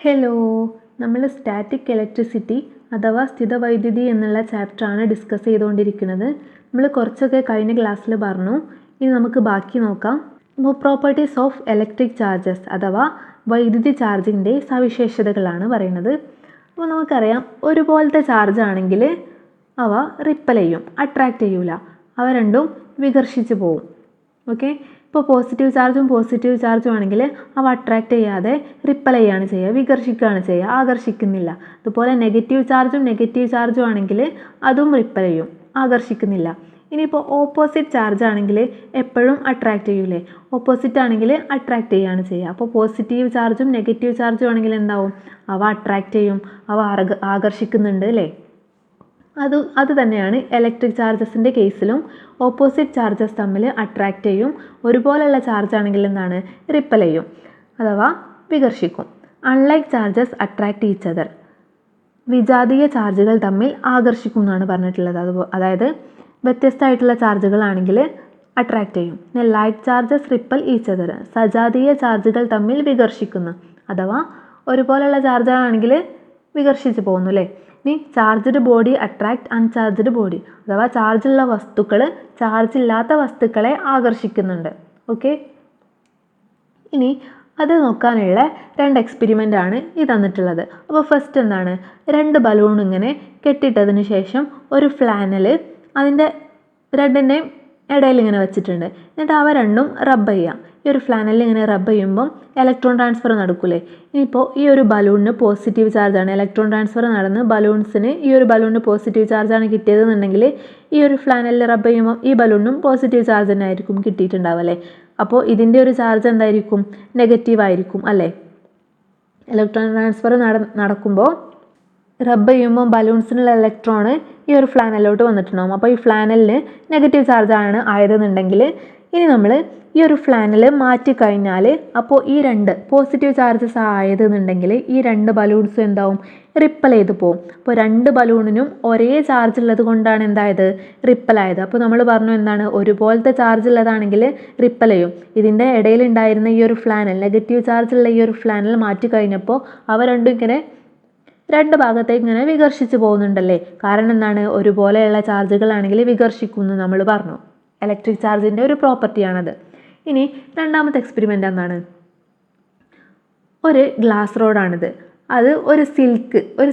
Hello, നമ്മൾ static electricity അഥവാ സ്ഥിതവൈദ്യുതി എന്നുള്ള ചാപ്റ്ററാണ് ഡിസ്കസ് ചെയ്തുകൊണ്ടിരിക്കുന്നത്. നമ്മൾ കുറച്ചൊക്കെ കഴിഞ്ഞ ക്ലാസ്സിൽ പറഞ്ഞു. ഇനി നമുക്ക് ബാക്കി നോക്കാം. അപ്പോൾ പ്രോപ്പർട്ടീസ് ഓഫ് ഇലക്ട്രിക് ചാർജസ് അഥവാ വൈദ്യുതി ചാർജിൻ്റെ സവിശേഷതകളാണ് പറയുന്നത്. അപ്പോൾ നമുക്കറിയാം, ഒരുപോലത്തെ ചാർജ് ആണെങ്കിൽ അവ റിപ്പൽ ചെയ്യും, അട്രാക്റ്റ് ചെയ്യൂല. അവ രണ്ടും വികർഷിച്ച് പോവും. ഓക്കെ, ഇപ്പോൾ പോസിറ്റീവ് ചാർജും ആണെങ്കിൽ അവ അട്രാക്റ്റ് ചെയ്യാതെ റിപ്പൽ ചെയ്യുകയാണ് ചെയ്യുക, വികർഷിക്കുകയാണ് ചെയ്യുക, ആകർഷിക്കുന്നില്ല. അതുപോലെ നെഗറ്റീവ് ചാർജും ആണെങ്കിൽ അതും റിപ്പൽ ചെയ്യും, ആകർഷിക്കുന്നില്ല. ഇനിയിപ്പോൾ ഓപ്പോസിറ്റ് ചാർജ് ആണെങ്കിൽ എപ്പോഴും അട്രാക്റ്റ് ചെയ്യൂലേ, ഓപ്പോസിറ്റ് ആണെങ്കിൽ അട്രാക്റ്റ് ചെയ്യുകയാണ് ചെയ്യുക. അപ്പോൾ പോസിറ്റീവ് ചാർജും നെഗറ്റീവ് ചാർജും ആണെങ്കിൽ എന്താവും, അവ അട്രാക്റ്റ് ചെയ്യും, അവ ആകർഷിക്കുന്നുണ്ട് അല്ലേ. അത് തന്നെയാണ് ഇലക്ട്രിക് ചാർജസിൻ്റെ കേസിലും. ഓപ്പോസിറ്റ് ചാർജസ് തമ്മിൽ അട്രാക്റ്റ് ചെയ്യും, ഒരുപോലെയുള്ള ചാർജ് ആണെങ്കിൽ എന്താണ്, റിപ്പൽ ചെയ്യും അഥവാ വികർഷിക്കും. Unlike charges attract each other, വിജാതീയ ചാർജുകൾ തമ്മിൽ ആകർഷിക്കും എന്നാണ് പറഞ്ഞിട്ടുള്ളത്. അതായത് വ്യത്യസ്തമായിട്ടുള്ള ചാർജുകളാണെങ്കിൽ അട്രാക്റ്റ് ചെയ്യും. Like charges repel each other, സജാതീയ ചാർജുകൾ തമ്മിൽ വികർഷിക്കുന്നു അഥവാ ഒരുപോലെയുള്ള ചാർജാണെങ്കിൽ വികർഷിച്ച് പോകുന്നു അല്ലേ. ഇനി charged body attract uncharged body, അഥവാ ചാർജുള്ള വസ്തുക്കൾ ചാർജില്ലാത്ത വസ്തുക്കളെ ആകർഷിക്കുന്നുണ്ട്. ഓക്കെ, ഇനി അത് നോക്കാനുള്ള 2 എക്സ്പെരിമെൻ്റ് ആണ് ഈ തന്നിട്ടുള്ളത്. അപ്പോൾ ഫസ്റ്റ് എന്താണ്, 2 ബലൂൺ ഇങ്ങനെ കെട്ടിയിട്ടതിന് ശേഷം ഒരു ഫ്ലാനൽ അതിൻ്റെ രണ്ടിൻ്റെയും ഇടയിൽ ഇങ്ങനെ വെച്ചിട്ടുണ്ട്. എന്നിട്ട് അവ രണ്ടും റബ്ബ് ചെയ്യാം. ഈ ഒരു ഫ്ലാനലിൽ ഇങ്ങനെ റബ്ബ് ചെയ്യുമ്പം ഇലക്ട്രോൺ ട്രാൻസ്ഫർ നടക്കൂലേ. ഇനിയിപ്പോൾ ഈ ഒരു ബലൂണിന് പോസിറ്റീവ് ചാർജാണ്, ഇലക്ട്രോൺ ട്രാൻസ്ഫർ നടന്ന് ബലൂൺസിന് ഈ ഒരു ബലൂണിന് പോസിറ്റീവ് ചാർജാണ് കിട്ടിയതെന്നുണ്ടെങ്കിൽ ഈ ഒരു ഫ്ലാനലിൽ റബ്ബ് ചെയ്യുമ്പോൾ ഈ ബലൂണിനും പോസിറ്റീവ് ചാർജ് തന്നെ ആയിരിക്കും കിട്ടിയിട്ടുണ്ടാവല്ലേ. അപ്പോൾ ഇതിൻ്റെ ഒരു ചാർജ് എന്തായിരിക്കും, നെഗറ്റീവ് ആയിരിക്കും അല്ലേ. ഇലക്ട്രോൺ ട്രാൻസ്ഫർ നടക്കുമ്പോൾ റബ്ബ് ചെയ്യുമ്പോൾ ബലൂൺസിനുള്ള ഇലക്ട്രോൺ ഈ ഒരു ഫ്ലാനലിലോട്ട് വന്നിട്ടുണ്ടാകും. അപ്പോൾ ഈ ഫ്ലാനലിന് നെഗറ്റീവ് ചാർജാണ് ആയതെന്നുണ്ടെങ്കിൽ ഇനി നമ്മൾ ഈ ഒരു ഫ്ലാനൽ മാറ്റിക്കഴിഞ്ഞാൽ അപ്പോൾ ഈ 2 പോസിറ്റീവ് ചാർജസ് ആയതെന്നുണ്ടെങ്കിൽ ഈ 2 ബലൂൺസും എന്താവും, റിപ്പൽ ചെയ്ത് പോകും. അപ്പോൾ 2 ബലൂണിനും ഒരേ ചാർജ് ഉള്ളത് കൊണ്ടാണ് എന്തായത്, റിപ്പൽ ആയത്. അപ്പോൾ നമ്മൾ പറഞ്ഞു എന്താണ്, ഒരുപോലത്തെ ചാർജ് ഉള്ളതാണെങ്കിൽ റിപ്പൽ ചെയ്യും. ഇതിൻ്റെ ഇടയിലുണ്ടായിരുന്ന ഈ ഒരു ഫ്ലാനൽ, നെഗറ്റീവ് ചാർജുള്ള ഈ ഒരു ഫ്ലാനൽ മാറ്റിക്കഴിഞ്ഞപ്പോൾ അവ രണ്ടും ഇങ്ങനെ 2 ഭാഗത്തേക്ക് ഇങ്ങനെ വികർഷിച്ച് പോകുന്നുണ്ടല്ലേ. കാരണം എന്താണ്, ഒരുപോലെയുള്ള ചാർജുകളാണെങ്കിൽ വികർഷിക്കുമെന്ന് നമ്മൾ പറഞ്ഞു. ഇലക്ട്രിക് ചാർജിൻ്റെ ഒരു പ്രോപ്പർട്ടിയാണത്. ഇനി രണ്ടാമത്തെ എക്സ്പെരിമെൻ്റ് എന്താണ്, ഒരു ഗ്ലാസ് റോഡാണിത്. അത് ഒരു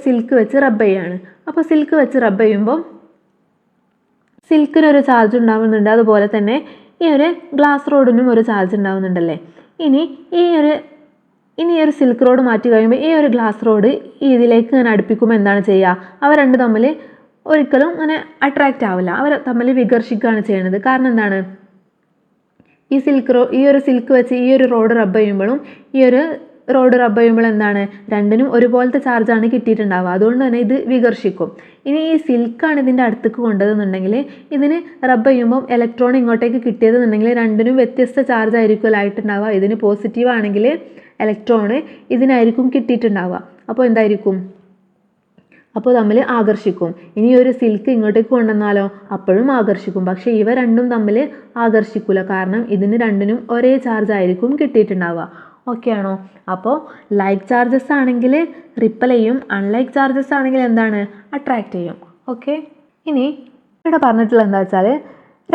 സിൽക്ക് വെച്ച് റബ്ബ് ചെയ്യാണ്. അപ്പോൾ സിൽക്ക് വെച്ച് റബ്ബ് ചെയ്യുമ്പോൾ സിൽക്കിനൊരു ചാർജ് ഉണ്ടാവുന്നുണ്ട്, അതുപോലെ തന്നെ ഈ ഒരു ഗ്ലാസ് റോഡിനും ഒരു ചാർജ് ഉണ്ടാവുന്നുണ്ടല്ലേ. ഇനി ഈ ഒരു സിൽക്ക് റോഡ് മാറ്റി കഴിയുമ്പോൾ ഈ ഒരു ഗ്ലാസ് റോഡ് ഇതിലേക്ക് ഇങ്ങനെ അടുപ്പിക്കുമ്പോൾ എന്താണ് ചെയ്യുക, അവ രണ്ട് തമ്മിൽ ഒരിക്കലും ഇങ്ങനെ അട്രാക്റ്റ് ആവില്ല, അവർ തമ്മിൽ വികർഷിക്കുകയാണ് ചെയ്യുന്നത്. കാരണം എന്താണ്, ഈ ഒരു സിൽക്ക് വെച്ച് ഈ ഒരു റോഡ് റബ്ബ് ചെയ്യുമ്പോഴും ഈ ഒരു റോഡ് റബ്ബ് ചെയ്യുമ്പോൾ എന്താണ്, രണ്ടിനും ഒരുപോലത്തെ ചാർജാണ് കിട്ടിയിട്ടുണ്ടാവുക. അതുകൊണ്ട് തന്നെ ഇത് വികർഷിക്കും. ഇനി ഈ സിൽക്കാണ് ഇതിൻ്റെ അടുത്തേക്ക് കൊണ്ടതെന്നുണ്ടെങ്കിൽ ഇതിന് റബ്ബ് ചെയ്യുമ്പോൾ ഇലക്ട്രോൺ ഇങ്ങോട്ടേക്ക് കിട്ടിയതെന്നുണ്ടെങ്കിൽ രണ്ടിനും വ്യത്യസ്ത ചാർജ് ആയിരിക്കും ആയിട്ടുണ്ടാവുക. ഇതിന് പോസിറ്റീവ് ആണെങ്കിൽ ഇലക്ട്രോണ് ഇതിനായിരിക്കും കിട്ടിയിട്ടുണ്ടാവുക. അപ്പോൾ എന്തായിരിക്കും, അപ്പോൾ തമ്മിൽ ആകർഷിക്കും. ഇനി ഒരു സിൽക്ക് ഇങ്ങോട്ടേക്ക് കൊണ്ടുവന്നാലോ അപ്പോഴും ആകർഷിക്കും. പക്ഷേ ഇവ രണ്ടും തമ്മിൽ ആകർഷിക്കില്ല, കാരണം ഇതിന് രണ്ടിനും ഒരേ ചാർജ് ആയിരിക്കും കിട്ടിയിട്ടുണ്ടാവുക. ഓക്കെ ആണോ. അപ്പോൾ ലൈക്ക് ചാർജസ് ആണെങ്കിൽ റിപ്പൽ ചെയ്യും, അൺലൈക്ക് ചാർജസ് ആണെങ്കിൽ എന്താണ്, അട്രാക്റ്റ് ചെയ്യും. ഓക്കെ, ഇനി ഇവിടെ പറഞ്ഞിട്ടുള്ളത് എന്താ വെച്ചാൽ,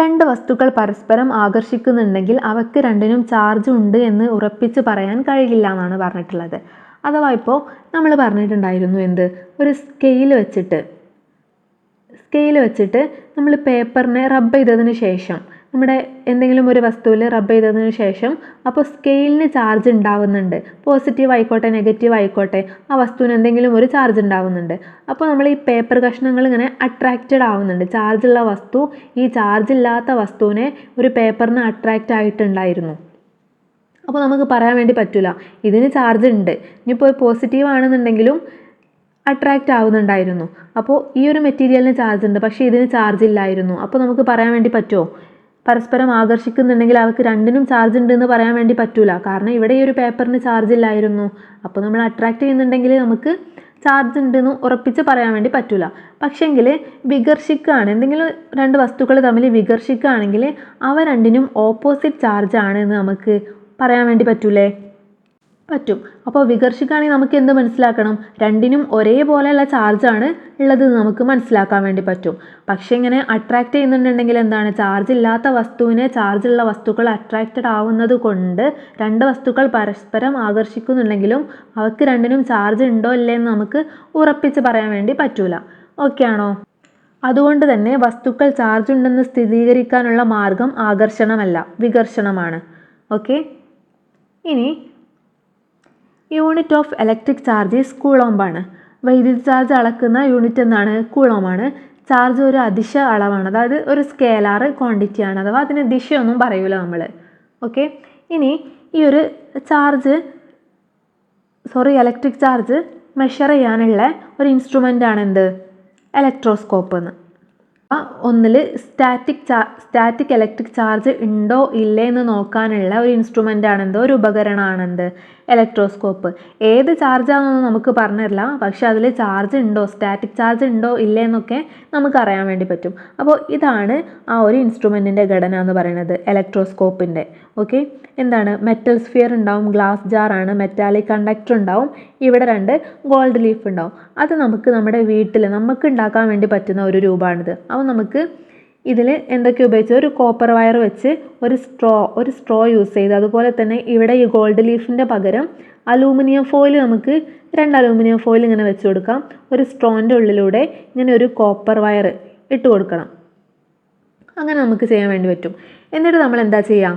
2 വസ്തുക്കൾ പരസ്പരം ആകർഷിക്കുന്നുണ്ടെങ്കിൽ അവയ്ക്ക് രണ്ടിനും ചാർജ് ഉണ്ട് എന്ന് ഉറപ്പിച്ച് പറയാൻ കഴിയില്ല എന്നാണ് പറഞ്ഞിട്ടുള്ളത്. അഥവാ ഇപ്പോൾ നമ്മൾ പറഞ്ഞിട്ടുണ്ടായിരുന്നു എന്ത്, ഒരു സ്കെയിൽ വെച്ചിട്ട് നമ്മൾ പേപ്പറിനെ റബ്ബ് ചെയ്തതിന് ശേഷം, നമ്മുടെ എന്തെങ്കിലും ഒരു വസ്തുവിൽ റബ്ബ് ചെയ്തതിന് ശേഷം അപ്പോൾ സ്കെയിലിന് ചാർജ് ഉണ്ടാവുന്നുണ്ട്. പോസിറ്റീവ് ആയിക്കോട്ടെ നെഗറ്റീവ് ആയിക്കോട്ടെ ആ വസ്തുവിന് എന്തെങ്കിലും ഒരു ചാർജ് ഉണ്ടാവുന്നുണ്ട്. അപ്പോൾ നമ്മൾ ഈ പേപ്പർ കഷ്ണങ്ങൾ ഇങ്ങനെ അട്രാക്റ്റഡ് ആവുന്നുണ്ട്. ചാർജുള്ള വസ്തു ഈ ചാർജ് ഇല്ലാത്ത വസ്തുവിനെ ഒരു പേപ്പറിന് അട്രാക്റ്റ് ആയിട്ടുണ്ടായിരുന്നു. അപ്പോൾ നമുക്ക് പറയാൻ വേണ്ടി പറ്റില്ല ഇതിന് ചാർജ് ഉണ്ട്, ഇനിയിപ്പോൾ പോസിറ്റീവ് ആണെന്നുണ്ടെങ്കിലും അട്രാക്റ്റ് ആവുന്നുണ്ടായിരുന്നു. അപ്പോൾ ഈ ഒരു മെറ്റീരിയലിന് ചാർജ് ഉണ്ട്, പക്ഷേ ഇതിന് ചാർജ് ഇല്ലായിരുന്നു. അപ്പോൾ നമുക്ക് പറയാൻ വേണ്ടി പറ്റുമോ, പരസ്പരം ആകർഷിക്കുന്നുണ്ടെങ്കിൽ അവർക്ക് രണ്ടിനും ചാർജ് ഉണ്ട് എന്ന് പറയാൻ വേണ്ടി പറ്റൂല. കാരണം ഇവിടെ ഈ ഒരു പേപ്പറിന് ചാർജ് ഇല്ലായിരുന്നു. അപ്പോൾ നമ്മൾ അട്രാക്റ്റ് ചെയ്യുന്നുണ്ടെങ്കിൽ നമുക്ക് ചാർജ് ഉണ്ടെന്ന് ഉറപ്പിച്ച് പറയാൻ വേണ്ടി പറ്റൂല. പക്ഷെങ്കിൽ വികർഷിക്കുകയാണ്, എന്തെങ്കിലും 2 വസ്തുക്കൾ തമ്മിൽ വികർഷിക്കുകയാണെങ്കിൽ അവ രണ്ടിനും ഓപ്പോസിറ്റ് ചാർജ് ആണ് എന്ന് നമുക്ക് പറയാൻ വേണ്ടി പറ്റൂലേ. പറ്റും. അപ്പോൾ വികർഷിക്കുകയാണെങ്കിൽ നമുക്ക് എന്ത് മനസ്സിലാക്കണം? രണ്ടിനും ഒരേപോലെയുള്ള ചാർജാണ് ഉള്ളത് നമുക്ക് മനസ്സിലാക്കാൻ വേണ്ടി പറ്റും. പക്ഷേ ഇങ്ങനെ അട്രാക്റ്റ് ചെയ്യുന്നുണ്ടെങ്കിൽ എന്താണ്, ചാർജ് ഇല്ലാത്ത വസ്തുവിനെ ചാർജുള്ള വസ്തുക്കൾ അട്രാക്റ്റഡ് ആവുന്നത് കൊണ്ട് രണ്ട് വസ്തുക്കൾ പരസ്പരം ആകർഷിക്കുന്നുണ്ടെങ്കിലും അവർക്ക് രണ്ടിനും ചാർജ് ഉണ്ടോ ഇല്ലേ എന്ന് നമുക്ക് ഉറപ്പിച്ച് പറയാൻ വേണ്ടി പറ്റൂല. ഓക്കെ ആണോ? അതുകൊണ്ട് തന്നെ വസ്തുക്കൾ ചാർജ് ഉണ്ടെന്ന് സ്ഥിരീകരിക്കാനുള്ള മാർഗം ആകർഷണമല്ല, വികർഷണമാണ്. ഓക്കെ. ഇനി unit of electric charge is കൂളോംബാണ്. വൈദ്യുതി ചാർജ് അളക്കുന്ന യൂണിറ്റ് എന്താണ്? കൂളോമാണ്. ചാർജ് ഒരു അദിശ അളവാണ്, അതായത് ഒരു സ്കേലാർ ക്വാണ്ടിറ്റിയാണ്, അഥവാ അതിന് ദിശയൊന്നും പറയൂല നമ്മൾ. ഓക്കെ. ഇനി ഈ ഒരു ഇലക്ട്രിക് ചാർജ് മെഷർ ചെയ്യാനുള്ള ഒരു ഇൻസ്ട്രുമെൻ്റ് ആണ് എന്ത്? ഇലക്ട്രോസ്കോപ്പ് എന്ന്. ഒന്നിൽ സ്റ്റാറ്റിക് ഇലക്ട്രിക് ചാർജ് ഉണ്ടോ ഇല്ലേ എന്ന് നോക്കാനുള്ള ഒരു ഇൻസ്ട്രുമെൻ്റ് ആണെന്ത്? ഒരു ഉപകരണമാണെന്ത്? ഇലക്ട്രോസ്കോപ്പ്. ഏത് ചാർജാണെന്നൊന്നും നമുക്ക് പറഞ്ഞില്ല, പക്ഷെ അതിൽ ചാർജ് ഉണ്ടോ, സ്റ്റാറ്റിക് ചാർജ് ഉണ്ടോ ഇല്ലേ എന്നൊക്കെ നമുക്ക് അറിയാൻ വേണ്ടി പറ്റും. അപ്പോൾ ഇതാണ് ആ ഒരു ഇൻസ്ട്രുമെൻറ്റിൻ്റെ ഘടന എന്ന് പറയുന്നത്, ഇലക്ട്രോസ്കോപ്പിൻ്റെ. ഓക്കെ. എന്താണ്? മെറ്റൽ സ്ഫിയർ ഉണ്ടാവും, ഗ്ലാസ് ജാറാണ്, മെറ്റാലിക് കണ്ടക്ടർ ഉണ്ടാവും, ഇവിടെ 2 ഗോൾഡ് ലീഫ് ഉണ്ടാവും. അത് നമുക്ക് നമ്മുടെ വീട്ടിൽ നമുക്ക് ഉണ്ടാക്കാൻ വേണ്ടി പറ്റുന്ന ഒരു രൂപമാണിത്. അപ്പോൾ നമുക്ക് ഇതിൽ എന്തൊക്കെ ഉപയോഗിച്ച്, ഒരു കോപ്പർ വയർ വെച്ച് ഒരു സ്ട്രോ യൂസ് ചെയ്ത്, അതുപോലെ തന്നെ ഇവിടെ ഈ ഗോൾഡ് ലീഫിൻ്റെ പകരം അലൂമിനിയം ഫോയിൽ, നമുക്ക് 2 അലൂമിനിയം ഫോയിൽ ഇങ്ങനെ വെച്ച് കൊടുക്കാം. ഒരു സ്ട്രോൻ്റെ ഉള്ളിലൂടെ ഇങ്ങനെ ഒരു കോപ്പർ വയർ ഇട്ട് കൊടുക്കണം. അങ്ങനെ നമുക്ക് ചെയ്യാൻ വേണ്ടി പറ്റും. എന്നിട്ട് നമ്മൾ എന്താ ചെയ്യുക?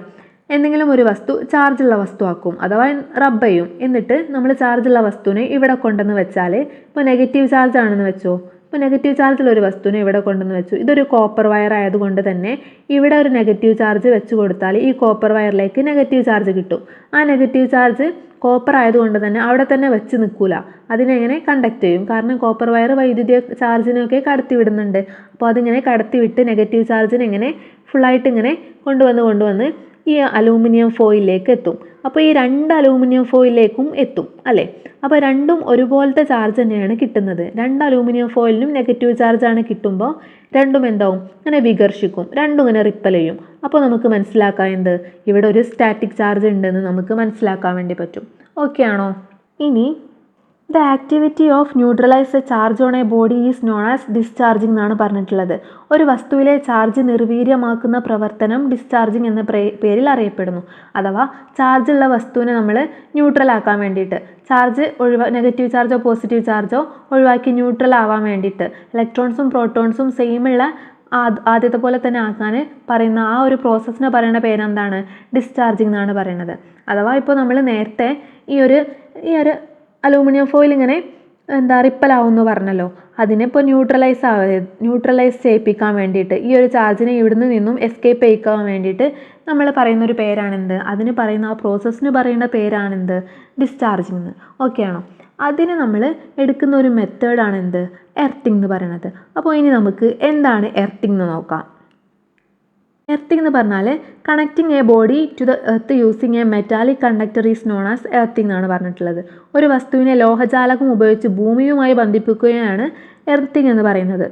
എന്തെങ്കിലും ഒരു വസ്തു ചാർജുള്ള വസ്തു ആക്കും, അഥവാ റബ്ബ് ചെയ്യും. എന്നിട്ട് നമ്മൾ ചാർജുള്ള വസ്തുവിനെ ഇവിടെ കൊണ്ടുവന്ന് വെച്ചാൽ, ഇപ്പോൾ നെഗറ്റീവ് ചാർജ് ആണെന്ന് വെച്ചോ, ഇപ്പോൾ നെഗറ്റീവ് ചാർജുള്ള ഒരു വസ്തുവിനെ ഇവിടെ കൊണ്ടുവന്ന് വെച്ചു. ഇതൊരു കോപ്പർ വയർ ആയതുകൊണ്ട് തന്നെ ഇവിടെ ഒരു നെഗറ്റീവ് ചാർജ് വെച്ച് കൊടുത്താൽ ഈ കോപ്പർ വയറിലേക്ക് നെഗറ്റീവ് ചാർജ് കിട്ടും. ആ നെഗറ്റീവ് ചാർജ് കോപ്പർ ആയതുകൊണ്ട് തന്നെ അവിടെ തന്നെ വെച്ച് നിൽക്കില്ല, അതിനെങ്ങനെ കണ്ടക്ട് ചെയ്യും. കാരണം കോപ്പർ വയർ വൈദ്യുതി ചാർജിനെയൊക്കെ കടത്തി വിടുന്നുണ്ട്. അപ്പോൾ അതിങ്ങനെ കടത്തി വിട്ട് നെഗറ്റീവ് ചാർജിനെ ഇങ്ങനെ ഫുള്ളായിട്ട് ഇങ്ങനെ കൊണ്ടുവന്ന് ഈ അലൂമിനിയം ഫോയിലേക്ക് എത്തും. അപ്പോൾ ഈ 2 അലൂമിനിയം ഫോയിലേക്കും എത്തും അല്ലേ? അപ്പോൾ രണ്ടും ഒരുപോലത്തെ ചാർജ് തന്നെയാണ് കിട്ടുന്നത്. 2 അലൂമിനിയം ഫോയിലിനും നെഗറ്റീവ് ചാർജാണ് കിട്ടുമ്പോൾ രണ്ടും എന്താവും? ഇങ്ങനെ വികർഷിക്കും, രണ്ടും ഇങ്ങനെ റിപ്പൽ ചെയ്യും. അപ്പോൾ നമുക്ക് മനസ്സിലാക്കാം എന്ത്? ഇവിടെ ഒരു സ്റ്റാറ്റിക് ചാർജ് ഉണ്ടെന്ന് നമുക്ക് മനസ്സിലാക്കാൻ വേണ്ടി പറ്റും. ഓക്കെ ആണോ? ഇനി the activity of neutralise A charge on A body is known as discharging എന്നാണ് പറഞ്ഞിട്ടുള്ളത്. ഒരു വസ്തുവിലെ ചാർജ് നിർവീര്യമാക്കുന്ന പ്രവർത്തനം ഡിസ്ചാർജിങ് എന്ന പേരിൽ അറിയപ്പെടുന്നു. അഥവാ ചാർജുള്ള വസ്തുവിനെ നമ്മൾ ന്യൂട്രൽ ആക്കാൻ വേണ്ടിയിട്ട്, ചാർജ് നെഗറ്റീവ് ചാർജോ പോസിറ്റീവ് ചാർജോ ഒഴിവാക്കി ന്യൂട്രൽ ആവാൻ വേണ്ടിയിട്ട്, ഇലക്ട്രോൺസും പ്രോട്ടോൺസും സെയിമുള്ള ആദ്യത്തെ പോലെ തന്നെ ആക്കാൻ പറയുന്ന ആ ഒരു പ്രോസസ്സിനെ പറയുന്ന പേരെന്താണ്? ഡിസ്ചാർജിങ് എന്നാണ് പറയുന്നത്. അഥവാ ഇപ്പോൾ നമ്മൾ നേരത്തെ ഈ ഒരു അലൂമിനിയം ഫോയിൽ ഇങ്ങനെ റിപ്പലാവുമെന്ന് പറഞ്ഞല്ലോ, അതിനെ ഇപ്പോൾ ന്യൂട്രലൈസ് ചെയ്യിപ്പിക്കാൻ വേണ്ടിയിട്ട്, ഈ ഒരു ചാർജിനെ ഇവിടുന്ന് നിന്നും എസ്കേപ്പ് ചെയ്യിക്കാൻ വേണ്ടിയിട്ട് നമ്മൾ പറയുന്നൊരു പേരാണെന്ത്? അതിന് പറയുന്ന ആ പ്രോസസ്സിന് പറയുന്ന പേരാണെന്ത്? ഡിസ്ചാർജിങ് എന്ന്. ഓക്കെ ആണോ? അതിന് നമ്മൾ എടുക്കുന്ന ഒരു മെത്തേഡാണ് എന്ത്? എർത്തിങ് എന്ന് പറയുന്നത്. അപ്പോൾ ഇനി നമുക്ക് എന്താണ് എർത്തിങ് എന്ന് നോക്കാം. എർത്തിങ് എന്ന് പറഞ്ഞാൽ connecting a body to the earth using a metallic conductor is known as earthing എന്നാണ് പറഞ്ഞിട്ടുള്ളത്. ഒരു വസ്തുവിനെ ലോഹജാലകം ഉപയോഗിച്ച് ഭൂമിയുമായി ബന്ധിപ്പിക്കുകയാണ് എർത്തിങ് എന്ന് പറയുന്നത്.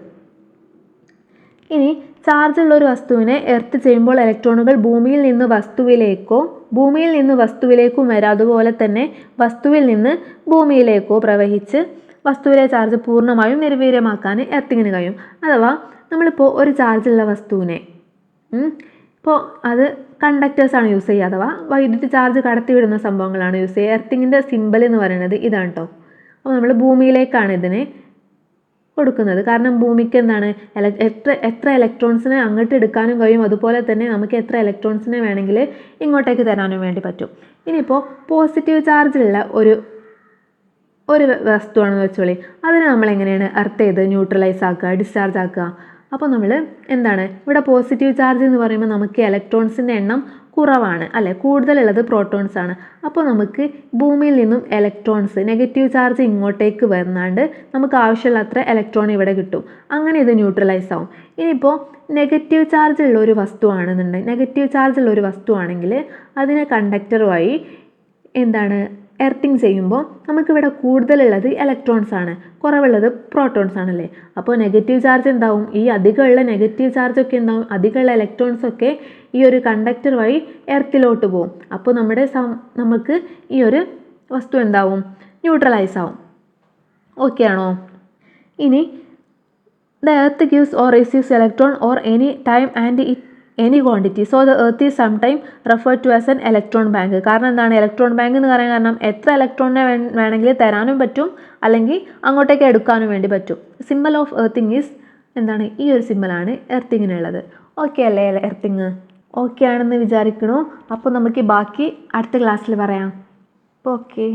ഇനി ചാർജുള്ള ഒരു വസ്തുവിനെ എർത്ത് ചെയ്യുമ്പോൾ ഇലക്ട്രോണുകൾ ഭൂമിയിൽ നിന്ന് വസ്തുവിലേക്കും വരാം, അതുപോലെ തന്നെ വസ്തുവിൽ നിന്ന് ഭൂമിയിലേക്കോ പ്രവഹിച്ച് വസ്തുവിലെ ചാർജ് പൂർണ്ണമായും നിർവീര്യമാക്കാൻ എർത്തിങ്ങിന് കഴിയും. അഥവാ നമ്മളിപ്പോൾ ഒരു ചാർജുള്ള വസ്തുവിനെ ഇപ്പോൾ അത് കണ്ടക്ടേഴ്സാണ് യൂസ് ചെയ്യുക, അഥവാ വൈദ്യുതി ചാർജ് കടത്തിവിടുന്ന സംഭവങ്ങളാണ് യൂസ് ചെയ്യുക. എർത്തിങ്ങിൻ്റെ സിമ്പിൾ എന്ന് പറയുന്നത് ഇതാണ് കേട്ടോ. അപ്പോൾ നമ്മൾ ഭൂമിയിലേക്കാണ് ഇതിനെ കൊടുക്കുന്നത്. കാരണം ഭൂമിക്ക് എന്താണ് എത്ര ഇലക്ട്രോൺസിനെ അങ്ങോട്ട് എടുക്കാനും കഴിയും, അതുപോലെ തന്നെ നമുക്ക് എത്ര ഇലക്ട്രോൺസിനെ വേണമെങ്കിൽ ഇങ്ങോട്ടേക്ക് തരാനും വേണ്ടി പറ്റും. ഇനിയിപ്പോൾ പോസിറ്റീവ് ചാർജുള്ള ഒരു വസ്തുവാണെന്ന് വെച്ചോളി, അതിനെ നമ്മൾ എങ്ങനെയാണ് എർത്ത് ചെയ്ത് ന്യൂട്രലൈസ് ആക്കുക, ഡിസ്ചാർജ് ആക്കുക? അപ്പോൾ നമ്മൾ എന്താണ് ഇവിടെ പോസിറ്റീവ് ചാർജ് എന്ന് പറയുമ്പോൾ നമുക്ക് ഇലക്ട്രോൺസിൻ്റെ എണ്ണം കുറവാണ് അല്ലേ, കൂടുതലുള്ളത് പ്രോട്ടോൺസ് ആണ്. അപ്പോൾ നമുക്ക് ഭൂമിയിൽ നിന്നും ഇലക്ട്രോൺസ് നെഗറ്റീവ് ചാർജ് ഇങ്ങോട്ടേക്ക് വന്നാണ്ട് നമുക്ക് ആവശ്യമുള്ള അത്ര ഇലക്ട്രോൺ ഇവിടെ കിട്ടും. അങ്ങനെ ഇത് ന്യൂട്രലൈസ് ആവും. ഇനിയിപ്പോൾ നെഗറ്റീവ് ചാർജ് ഉള്ള ഒരു വസ്തുവാണെങ്കിൽ അതിനെ കണ്ടക്ടർ വഴി എന്താണ് എർത്തിങ് ചെയ്യുമ്പോൾ നമുക്കിവിടെ കൂടുതലുള്ളത് ഇലക്ട്രോൺസ് ആണ്, കുറവുള്ളത് പ്രോട്ടോൺസ് ആണല്ലേ. അപ്പോൾ നെഗറ്റീവ് ചാർജ് എന്താവും? ഈ അധികമുള്ള നെഗറ്റീവ് ചാർജൊക്കെ എന്താവും? അധികമുള്ള ഇലക്ട്രോൺസൊക്കെ ഈ ഒരു കണ്ടക്ടർ വഴി എർത്തിലോട്ട് പോകും. അപ്പോൾ നമുക്ക് ഈ ഒരു വസ്തു എന്താവും? ന്യൂട്രലൈസ് ആവും. ഓക്കെ ആണോ? ഇനി the earth gives or receives electron or any time and any quantity. So the earth is sometimes referred to as an electron bank. കാരണം എന്താണ് ഇലക്ട്രോൺ ബാങ്ക് എന്ന് പറയാൻ കാരണം എത്ര ഇലക്ട്രോണിനെ വേണമെങ്കിൽ തരാനും പറ്റും അല്ലെങ്കിൽ അങ്ങോട്ടേക്ക് എടുക്കാനും വേണ്ടി പറ്റും. സിമ്പൽ ഓഫ് എർത്തിങ് ഈസ് എന്താണ്? ഈ ഒരു സിമ്പലാണ് എർത്തിങ്ങിനുള്ളത്. ഓക്കെ അല്ലേ എർത്തിങ്? ഓക്കെ ആണെന്ന് വിചാരിക്കണു. അപ്പോൾ നമുക്ക് ബാക്കി അടുത്ത ക്ലാസ്സിൽ പറയാം. അപ്പോൾ ഓക്കെ.